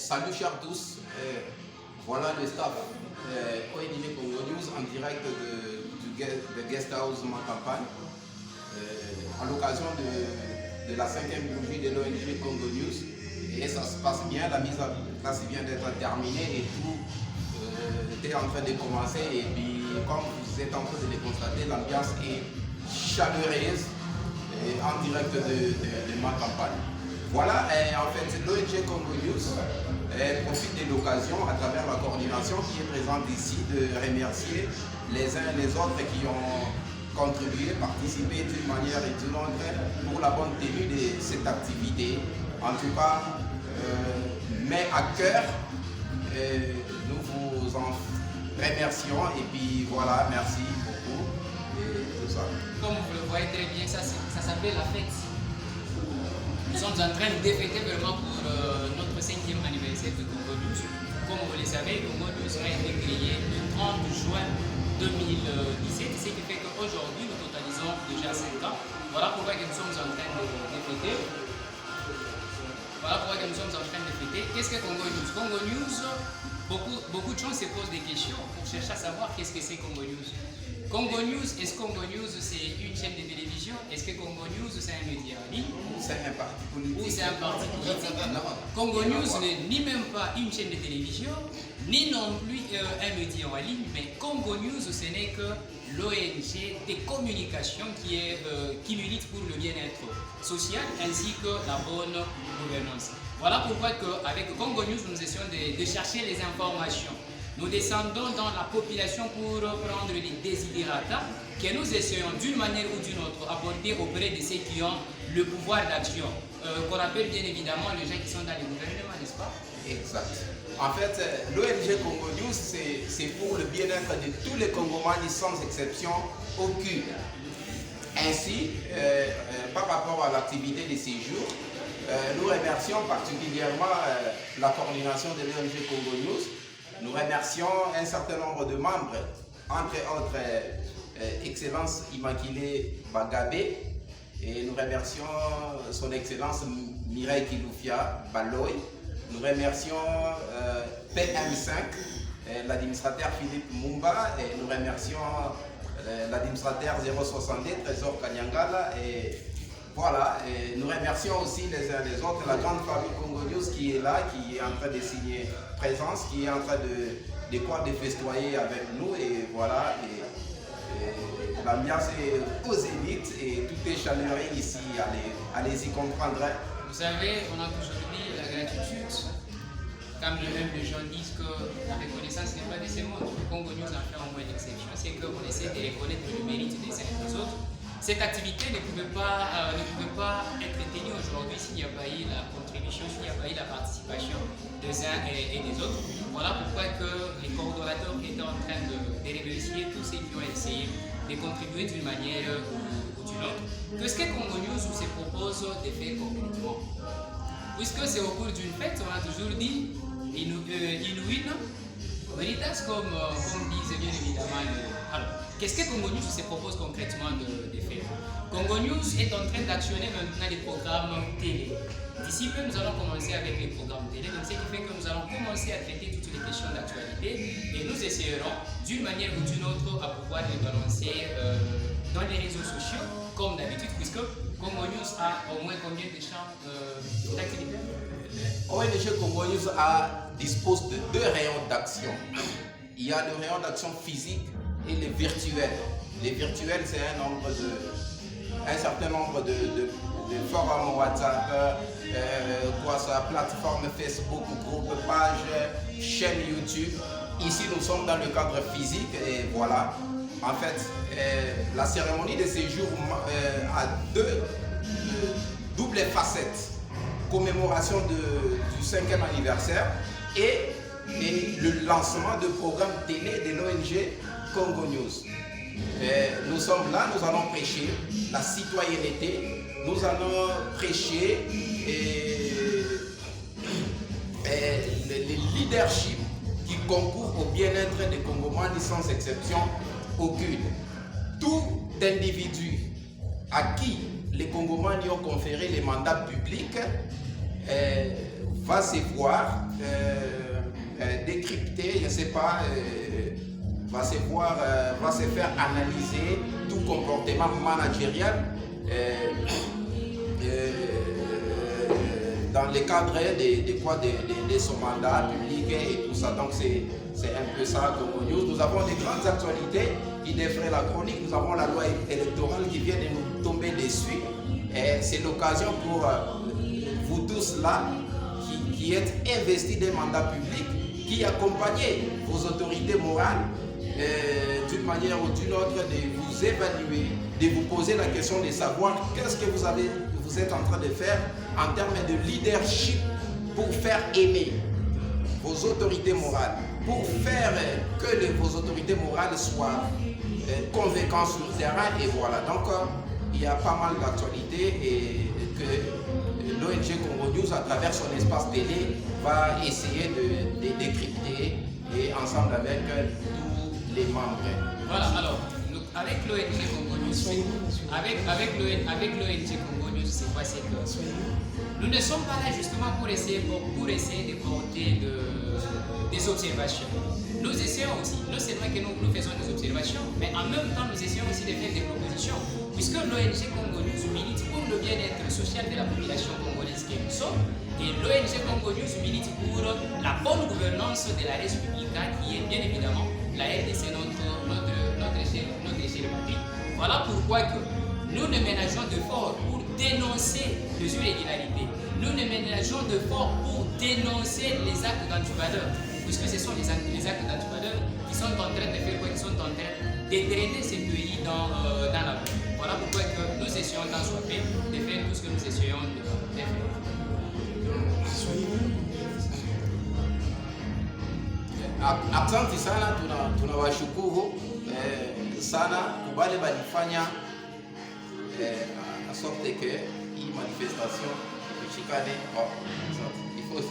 Salut chers tous, voilà le staff ONG Congo News en direct de Guest House Macampagne à l'occasion de la 5e bougie de l'ONG Congo News. Et ça se passe bien, la mise en place vient d'être terminée et tout était en train de commencer. Et puis comme vous êtes en train de le constater, l'ambiance est chaleureuse en direct de Macampagne. Voilà, en fait, l'ONG Congo News profite de l'occasion, à travers la coordination qui est présente ici, de remercier les uns et les autres qui ont contribué, participé d'une manière et d'une autre pour la bonne tenue de cette activité. En tout cas, mais à cœur, nous vous en remercions et puis voilà, merci beaucoup et tout ça. Comme vous le voyez très bien, ça s'appelle la fête. Nous sommes en train de fêter vraiment pour notre 5e anniversaire de Congo News. Comme vous le savez, Congo News a été créé le 30 juin 2017, ce qui fait qu'aujourd'hui nous totalisons déjà 5 ans. Voilà pourquoi nous sommes en train de fêter. Voilà pourquoi nous sommes en train de fêter. Qu'est-ce que Congo News? Congo News, beaucoup de gens se posent des questions pour chercher à savoir qu'est-ce que c'est Congo News. Congo News, est-ce que Congo News c'est une chaîne de télévision? Est-ce que Congo News c'est un média en ligne? C'est un parti politique. Ou c'est un parti politique? Congo News n'est ni même pas une chaîne de télévision, ni non plus un média en ligne, mais Congo News ce n'est que l'ONG de communication qui milite pour le bien-être social ainsi que la bonne gouvernance. Voilà pourquoi avec Congo News nous essayons de chercher les informations. Nous descendons dans la population pour prendre les desiderata que nous essayons d'une manière ou d'une autre apporter auprès de ceux qui ont le pouvoir d'action. Qu'on appelle bien évidemment les gens qui sont dans les gouvernements, n'est-ce pas? Exact. En fait, l'ONG Congo News, c'est pour le bien-être de tous les Congomani sans exception aucune. Ainsi, par rapport à l'activité de ces jours, nous remercions particulièrement la coordination de l'ONG Congo News. Nous remercions un certain nombre de membres, entre autres Excellence Immaculée Bagabé, et nous remercions son Excellence Mireille Kiloufia Baloy. Nous remercions PM5, l'administrateur Philippe Mumba, et nous remercions l'administrateur 062, Trésor Kanyangala. Et voilà, et nous remercions aussi les uns les autres, la grande famille Congo News qui est là, qui est en train de signer présence, qui est en train de festoyer avec nous. Et voilà, et l'ambiance est aux élites et tout est chaleureux ici, allez-y comprendre. Vous savez, on a toujours dit la gratitude. Comme les gens disent que la reconnaissance n'est pas de ce monde, le Congo News en fait au moins l'exception, c'est qu'on essaie de reconnaître le mérite des uns et des autres. Cette activité ne pouvait pas être tenue aujourd'hui s'il n'y a pas eu la contribution, s'il n'y a pas eu la participation des uns et des autres. Voilà pourquoi les coordonnateurs étaient en train de remercier tous ceux qui ont essayé de contribuer d'une manière ou d'une autre. Qu'est-ce que Congo News se propose de faire concrètement? Puisque c'est au cours d'une fête, on a toujours dit in win, veritas comme disent bien évidemment. Alors, qu'est-ce que Congo News se propose concrètement de faire? Congo News est en train d'actionner maintenant les programmes télé. D'ici peu, nous allons commencer avec les programmes télé, donc ce qui fait que nous allons commencer à traiter toutes les questions d'actualité et nous essayerons d'une manière ou d'une autre à pouvoir les balancer dans les réseaux sociaux, comme d'habitude, puisque Congo News a au moins combien de champs d'activité? ONG Congo News dispose de 2 rayons d'action. Il y a le rayon d'action physique et le virtuel. Les virtuels, c'est un certain nombre de forums WhatsApp, sa plateforme Facebook, groupe, page, chaîne YouTube. Ici, nous sommes dans le cadre physique et voilà. En fait, la cérémonie de ces jours a 2 doubles facettes. Commémoration du 5e anniversaire et le lancement de programmes télé de l'ONG Congo News. Nous sommes là, nous allons prêcher la citoyenneté, nous allons prêcher le leadership qui concourt au bien-être des Congomani sans exception aucune. Tout individu à qui les Congomani ont conféré les mandats publics va se voir décrypter, je ne sais pas, va se faire analyser tout comportement managérial dans le cadre de son mandat public et tout ça. Donc c'est un peu ça Congo News. Nous avons des grandes actualités qui défraient la chronique. Nous avons la loi électorale qui vient de nous tomber dessus. Et c'est l'occasion pour vous tous là qui êtes investis des mandats publics, qui accompagnez vos autorités morales d'une manière ou d'une autre, de vous évaluer, de vous poser la question de savoir qu'est-ce que vous êtes en train de faire en termes de leadership pour faire aimer vos autorités morales, pour faire que vos autorités morales soient convaincantes sur le terrain. Et voilà, donc il y a pas mal d'actualités et que l'ONG Congo News, à travers son espace télé, va essayer de décrypter et ensemble avec tous les membres. Voilà, alors, avec l'ONG Congo News, c'est quoi? C'est que nous ne sommes pas là justement pour essayer de porter des observations. Nous essayons aussi, non seulement que nous faisons des observations, mais en même temps nous essayons aussi de faire des propositions, puisque l'ONG Congo News milite pour le bien-être social de la population congolaise que nous sommes, et l'ONG Congo News milite pour la bonne gouvernance de la République, qui est bien évidemment la RDC, notre échelle patrie. Voilà pourquoi que nous ne ménageons d'efforts pour dénoncer les irrégularités. Nous ne ménageons d'efforts pour dénoncer les actes d'antivaleur, puisque ce sont les actes d'antivaleur qui sont en train de faire quoi? Qui sont en train de drainer ces pays dans la paix. Voilà pourquoi que nous essayons dans ce pays de faire tout ce que nous essayons de faire. Asante sana, tunawashukuru sana kubale balifanya sorte que hii manifestation ishikane. Il faut